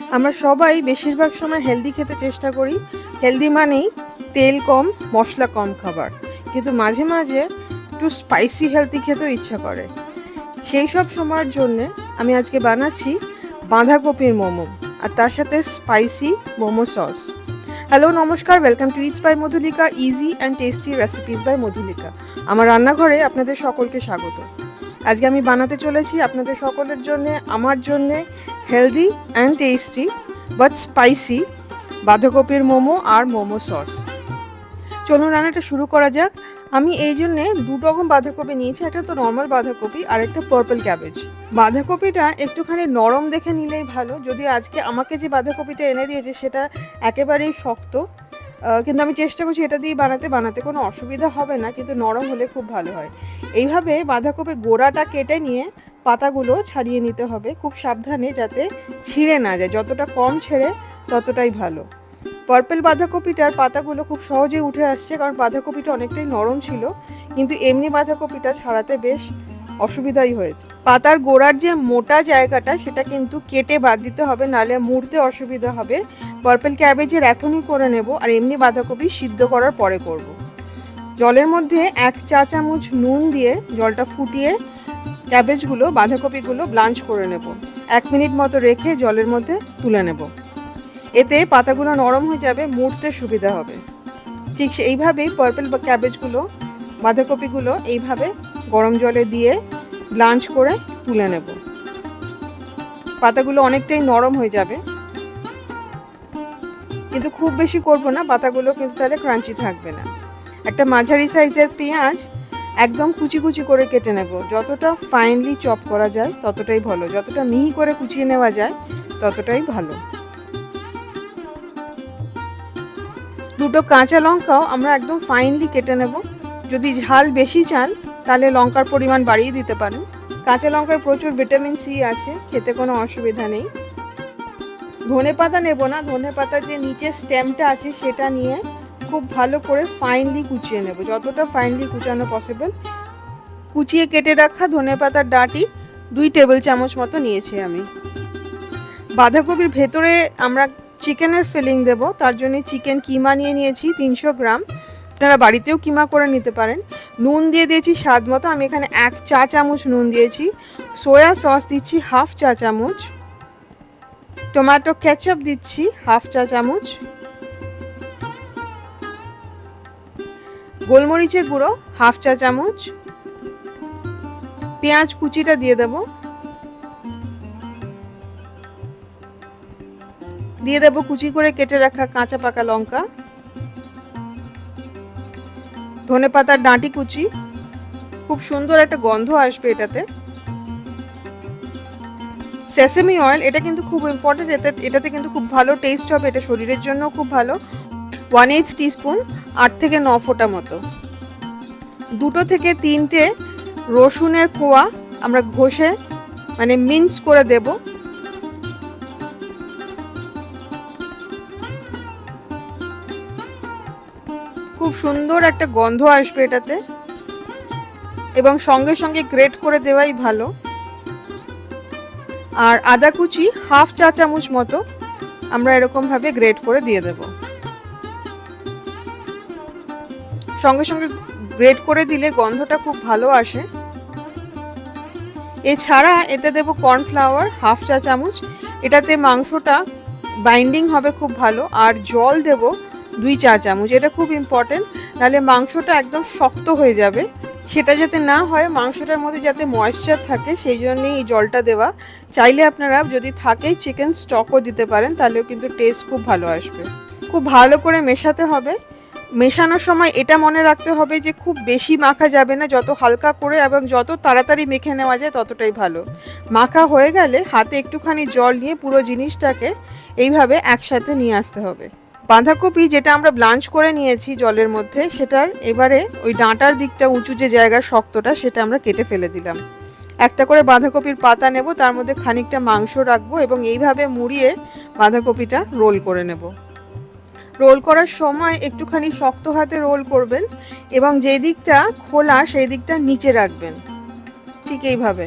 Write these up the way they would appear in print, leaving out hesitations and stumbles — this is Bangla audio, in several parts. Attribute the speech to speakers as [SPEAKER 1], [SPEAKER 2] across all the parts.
[SPEAKER 1] আমরা সবাই বেশিরভাগ সময় হেলদি খেতে চেষ্টা করি। হেলদি মানেই তেল কম, মশলা কম খাবার। কিন্তু মাঝে মাঝে একটু স্পাইসি হেলদি খেতেও ইচ্ছা করে। সেই সব সময়ের জন্যে আমি আজকে বানাচ্ছি বাঁধাকপির মোমো, আর তার সাথে স্পাইসি মোমো সস। হ্যালো, নমস্কার, welcome to it's by Madhulika, easy and tasty recipes by Madhulika. আমার রান্নাঘরে আপনাদের সকলকে স্বাগত। আজকে আমি বানাতে চলেছি আপনাদের সকলের জন্যে, আমার জন্যে healthy and tasty but spicy বাঁধাকপির মোমো আর মোমো সস। চলুন রান্নাটা শুরু করা যাক। আমি এই জন্যে দু রকম বাঁধাকপি নিয়েছি, একটা তো নর্মাল বাঁধাকপি আর একটা পার্পল ক্যাবেজ। বাঁধাকপিটা একটুখানি নরম দেখে নিলেই ভালো, যদি আজকে আমাকে যে বাঁধাকপিটা এনে দিয়েছে সেটা একেবারেই শক্ত, কিন্তু আমি চেষ্টা করছি এটা দিয়ে বানাতে কোনো অসুবিধা হবে না, কিন্তু নরম হলে খুব ভালো হয়। এইভাবে বাঁধাকপির গোড়াটা কেটে নিয়ে পাতাগুলো ছাড়িয়ে নিতে হবে খুব সাবধানে, যাতে ছিঁড়ে না যায়। যতটা কম ছেড়ে ততটাই ভালো। পার্পল বাঁধাকপিটার পাতাগুলো খুব সহজেই উঠে আসছে, কারণ বাঁধাকপিটা অনেকটাই নরম ছিল, কিন্তু এমনি বাঁধাকপিটা ছাড়াতে বেশ অসুবিধাই হয়েছে। পাতার গোড়ার যে মোটা জায়গাটা সেটা কিন্তু কেটে বাদ দিতে হবে, নাহলে মুড়তে অসুবিধা হবে। পার্পল ক্যাবেজের এখনই করে নেব, আর এমনি বাঁধাকপি সিদ্ধ করার পরে করব। জলের মধ্যে 1 চা চামচ নুন দিয়ে জলটা ফুটিয়ে ক্যাবেজগুলো, বাঁধাকপিগুলো ব্লাঞ্চ করে নেব। 1 মিনিট মতো রেখে জলের মধ্যে তুলে নেব। এতে পাতাগুলো নরম হয়ে যাবে, মুড়তে সুবিধা হবে। ঠিক এইভাবেই পার্পল ক্যাবেজগুলো, বাঁধাকপিগুলো এইভাবে গরম জলে দিয়ে ব্লাঞ্চ করে তুলে নেব। পাতাগুলো অনেকটাই নরম হয়ে যাবে, কিন্তু খুব বেশি করব না, পাতাগুলো কিন্তু তাহলে ক্রাঞ্চি থাকবে না। একটা মাঝারি সাইজের পেঁয়াজ একদম কুচি কুচি করে কেটে নেব। যতটা ফাইনলি চপ করা যায় ততটাই ভালো, যতটা মিহি করে কুচিয়ে নেওয়া যায় ততটাই ভালো। দুটো কাঁচা লঙ্কাও আমরা একদম ফাইনলি কেটে নেব। যদি ঝাল বেশি চান তাহলে লঙ্কার পরিমাণ বাড়িয়ে দিতে পারেন। কাঁচা লঙ্কায় প্রচুর ভিটামিন সি আছে, খেতে কোনো অসুবিধা নেই। ধনে পাতা নেব না, ধনে পাতার যে নিচের স্টেমটা আছে সেটা নিয়ে খুব ভালো করে ফাইনলি কুচিয়ে নেব, যতটা ফাইনলি কুচানো পসিবল। কুচিয়ে কেটে রাখা ধনে পাতার ডাঁটি 2 টেবিল চামচ মতো নিয়েছি আমি। বাঁধাকপির ভেতরে আমরা চিকেনের ফিলিং দেব, তার জন্য চিকেন কিমা নিয়ে নিয়েছি 300 গ্রাম। আপনারা বাড়িতেও কিমা করে নিতে পারেন। নুন দিয়ে দিয়েছি স্বাদ মতো, আমি এখানে 1 চা চামচ নুন দিয়েছি। সোয়া সস দিচ্ছি 1/2 চা চামচ। টমেটো কেচাপ দিচ্ছি 1/2 চা চামচ। গোলমরিচের গুঁড়ো 1/2 চা চামচ। পেঁয়াজ কুচিটা দিয়ে দেব। দিয়ে দেব কুচি করে কেটে রাখা কাঁচা পাকা লঙ্কা, ধনেপাতার ডাঁটি কুচি, খুব সুন্দর একটা গন্ধ আসবে এটাতে। সেসেমি অয়েল, এটা কিন্তু খুব ইম্পর্টেন্ট, এটাতে কিন্তু খুব ভালো টেস্ট হবে, এটা শরীরের জন্য খুব ভালো। 1/8 টিস্পুন, 8 থেকে 9 ফোঁটা মতো। 2 থেকে 3টে রসুনের কোয়া আমরা ঘষে মানে মিন্স করে দেব। খুব সুন্দর একটা গন্ধ আসবে এটাতে, এবং সঙ্গে সঙ্গে গ্রেট করে দেওয়াই ভালো। আর আদা কুচি 1/2 চা চামচ মতো আমরা এরকম ভাবে গ্রেট করে দিয়ে দেব। সঙ্গে সঙ্গে গ্রেট করে দিলে গন্ধটা খুব ভালো আসে। এছাড়া এতে দেব কর্নফ্লাওয়ার 1/2 চা চামচ, এটাতে মাংসটা বাইন্ডিং হবে খুব ভালো। আর জল দেব 2 চা চামচ, এটা খুব ইম্পর্টেন্ট, নাহলে মাংসটা একদম শক্ত হয়ে যাবে। সেটা যাতে না হয়, মাংসটার মধ্যে যাতে ময়েশ্চার থাকে, সেই জন্যই এই জলটা দেওয়া। চাইলে আপনারা যদি থাকে চিকেন স্টকও দিতে পারেন, তাহলেও কিন্তু টেস্ট খুব ভালো আসবে। খুব ভালো করে মেশাতে হবে। মেশানোর সময় এটা মনে রাখতে হবে যে খুব বেশি মাখা যাবে না, যত হালকা করে এবং যত তাড়াতাড়ি মেখে নেওয়া যায় ততটাই ভালো। মাখা হয়ে গেলে হাতে একটুখানি জল নিয়ে পুরো জিনিসটাকে এইভাবে একসাথে নিয়ে আসতে হবে। বাঁধাকপি যেটা আমরা ব্লাঞ্চ করে নিয়েছি জলের মধ্যে, সেটার এবারে ওই ডাঁটার দিকটা উঁচু যে জায়গার শক্তটা সেটা আমরা কেটে ফেলে দিলাম। একটা করে বাঁধাকপির পাতা নেব, তার মধ্যে খানিকটা মাংস রাখবো এবং এইভাবে মুড়িয়ে বাঁধাকপিটা রোল করে নেব। রোল করার সময় একটুখানি শক্ত হাতে রোল করবেন, এবং যেই দিকটা খোলা সেই দিকটা নিচে রাখবেন, ঠিক এইভাবে।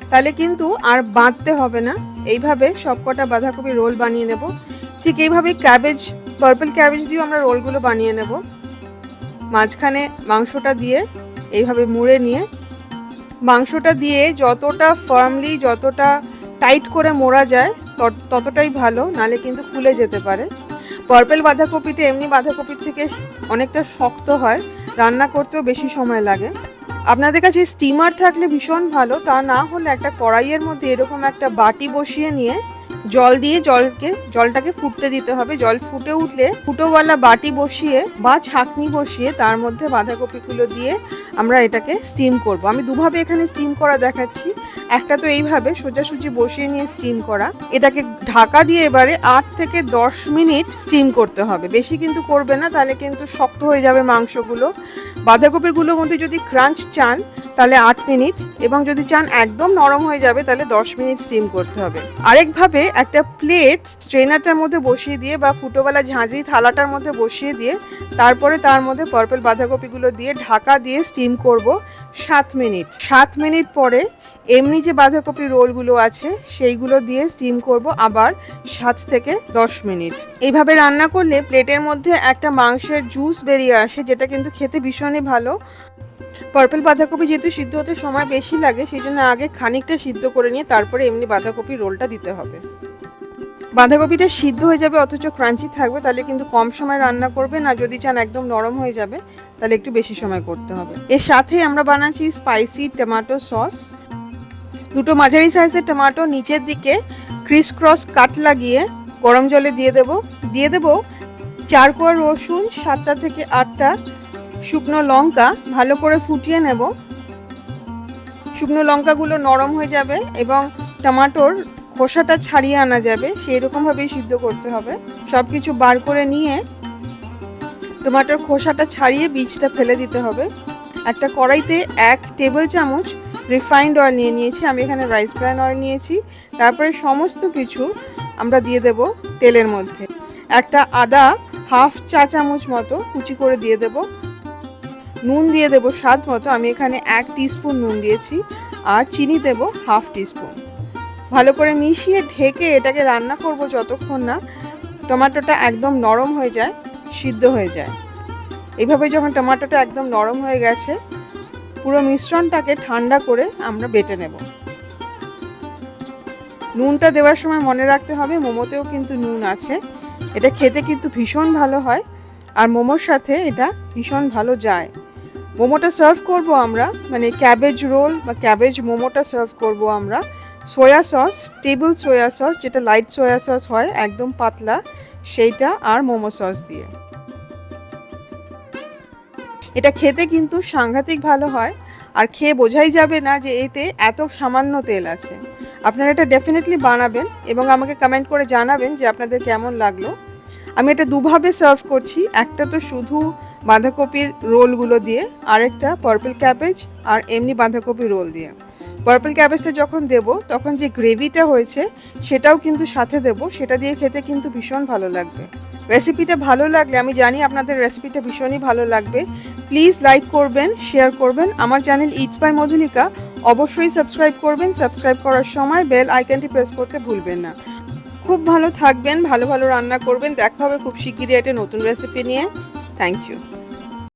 [SPEAKER 1] তাহলে কিন্তু আর বাঁধতে হবে না। এইভাবে সবকটা বাঁধাকপি রোল বানিয়ে নেব। ঠিক এইভাবে ক্যাবেজ, পার্পল ক্যাবেজ দিয়েও আমরা রোলগুলো বানিয়ে নেব। মাঝখানে মাংসটা দিয়ে এইভাবে মুড়ে নিয়ে, মাংসটা দিয়ে যতটা ফার্মলি, যতটা টাইট করে মোড়া যায় ততটাই ভালো, নালে কিন্তু খুলে যেতে পারে। পার্পল বাঁধাকপিটা এমনি বাঁধাকপির থেকে অনেকটা শক্ত হয়, রান্না করতেও বেশি সময় লাগে। আপনাদের কাছে স্টিমার থাকলে ভীষণ ভালো, তা না হলে একটা কড়াইয়ের মধ্যে এরকম একটা বাটি বসিয়ে নিয়ে জল দিয়ে জলটাকে ফুটতে দিতে হবে। জল ফুটে উঠলে ফুটোওয়ালা বাটি বসিয়ে বা ছাঁকনি বসিয়ে তার মধ্যে বাঁধাকপিগুলো দিয়ে আমরা এটাকে স্টিম করব। আমি দুভাবে এখানে স্টিম করা দেখাচ্ছি। একটা তো এইভাবে সোজাসুজি বসিয়ে নিয়ে স্টিম করা, এটাকে ঢাকা দিয়ে এবারে 8 থেকে 10 মিনিট স্টিম করতে হবে। বেশি কিন্তু করবে না, তাহলে কিন্তু শক্ত হয়ে যাবে মাংসগুলো। বাঁধাকপিগুলোর মধ্যে যদি ক্রাঞ্চ চান তাহলে 8 মিনিট, এবং যদি চান একদম নরম হয়ে যাবে তাহলে 10 মিনিট স্টিম করতে হবে। আরেকভাবে একটা প্লেট স্ট্রেনারটার মধ্যে বসিয়ে দিয়ে বা ফুটোওয়ালা ঝাঁঝরি থালাটার মধ্যে বসিয়ে দিয়ে তারপরে তার মধ্যে পার্পল বাঁধাকপিগুলো দিয়ে ঢাকা দিয়ে স্টিম করব 7 মিনিট। 7 মিনিট পরে এমনি যে বাঁধাকপি রোলগুলো আছে সেইগুলো দিয়ে স্টিম করব আবার 7 থেকে 10 মিনিট। এইভাবে রান্না করলে প্লেটের মধ্যে একটা মাংসের জুস বেরিয়ে আসে, যেটা কিন্তু খেতে ভীষণই ভালো। পার্পল বাঁধাকপি যেহেতু সিদ্ধ হতে সময় বেশি লাগে, সেই জন্য আগে খানিকটা সিদ্ধ করে নিয়ে তারপরে এমনি বাঁধাকপি রোলটা দিতে হবে। বাঁধাকপিটা সিদ্ধ হয়ে যাবে অথচ ক্রাঞ্চি থাকবে, তাহলে কিন্তু কম সময় রান্না করবে না। যদি চান একদম নরম হয়ে যাবে তাহলে একটু বেশি সময় করতে হবে। এর সাথে আমরা বানাচ্ছি স্পাইসি টমেটো সস। দুটো মাঝারি সাইজের টমেটো নিচের দিকে ক্রিস ক্রস কাট লাগিয়ে গরম জলে দিয়ে দেব 4 কোয়া রসুন, 7টা থেকে 8টা শুকনো লঙ্কা ভালো করে ফুটিয়ে নেব। শুকনো লঙ্কাগুলো নরম হয়ে যাবে এবং টমেটোর খোসাটা ছাড়িয়ে আনা যাবে, সেই রকমভাবেই সিদ্ধ করতে হবে। সব কিছু বার করে নিয়ে টমেটোর খোসাটা ছাড়িয়ে বীজটা ফেলে দিতে হবে। একটা কড়াইতে 1 টেবিল চামচ রিফাইন্ড অয়েল নিয়ে নিয়েছি, আমি এখানে রাইস ব্র্যান অয়েল নিয়েছি। তারপরে সমস্ত কিছু আমরা দিয়ে দেব তেলের মধ্যে। একটা আদা হাফ চা চামচ মতো কুচি করে দিয়ে দেব। নুন দিয়ে দেব স্বাদ মতো, আমি এখানে 1 টিস্পুন নুন দিয়েছি। আর চিনি দেব হাফ টিস্পুন। ভালো করে মিশিয়ে ঢেকে এটাকে রান্না করব যতক্ষণ না টমেটোটা একদম নরম হয়ে যায়, সিদ্ধ হয়ে যায়। এইভাবে যখন টমেটোটা একদম নরম হয়ে গেছে, পুরো মিশ্রণটাকে ঠান্ডা করে আমরা বেটে নেব। নুনটা দেওয়ার সময় মনে রাখতে হবে মোমোতেও কিন্তু নুন আছে। এটা খেতে কিন্তু ভীষণ ভালো হয়, আর মোমোর সাথে এটা ভীষণ ভালো যায়। মোমোটা সার্ভ করব আমরা, মানে ক্যাবেজ রোল বা ক্যাবেজ মোমোটা সার্ভ করব আমরা soya sauce, table soya sauce, যেটা লাইট সয়া সস হয় একদম পাতলা, সেইটা আর মোমো সস দিয়ে। এটা খেতে কিন্তু সাংঘাতিক ভালো হয়, আর খেয়ে বোঝাই যাবে না যে এতে এত সামান্য তেল আছে। আপনারা এটা ডেফিনেটলি বানাবেন এবং আমাকে কমেন্ট করে জানাবেন যে আপনাদের কেমন লাগলো। আমি এটা দুভাবে সার্ভ করছি, একটা তো শুধু বাঁধাকপির রোলগুলো দিয়ে, আরেকটা পার্পল ক্যাবেজ আর এমনি বাঁধাকপি রোল দিয়ে। পার্পল ক্যাবেজটা যখন দেব তখন যে গ্রেভিটা হয়েছে সেটাও কিন্তু সাথে দেব, সেটা দিয়ে খেতে কিন্তু ভীষণ ভালো লাগবে। রেসিপিটা ভালো লাগলে, আমি জানি আপনাদের রেসিপিটা ভীষণই ভালো লাগবে, প্লিজ লাইক করবেন, শেয়ার করবেন। আমার চ্যানেল ইটস বাই মধুলিকা অবশ্যই সাবস্ক্রাইব করবেন। সাবস্ক্রাইব করার সময় বেল আইকনটি প্রেস করতে ভুলবেন না। খুব ভালো থাকবেন, ভালো ভালো রান্না করবেন। দেখা হবে খুব শিগগিরই একটা নতুন রেসিপি নিয়ে। Thank you.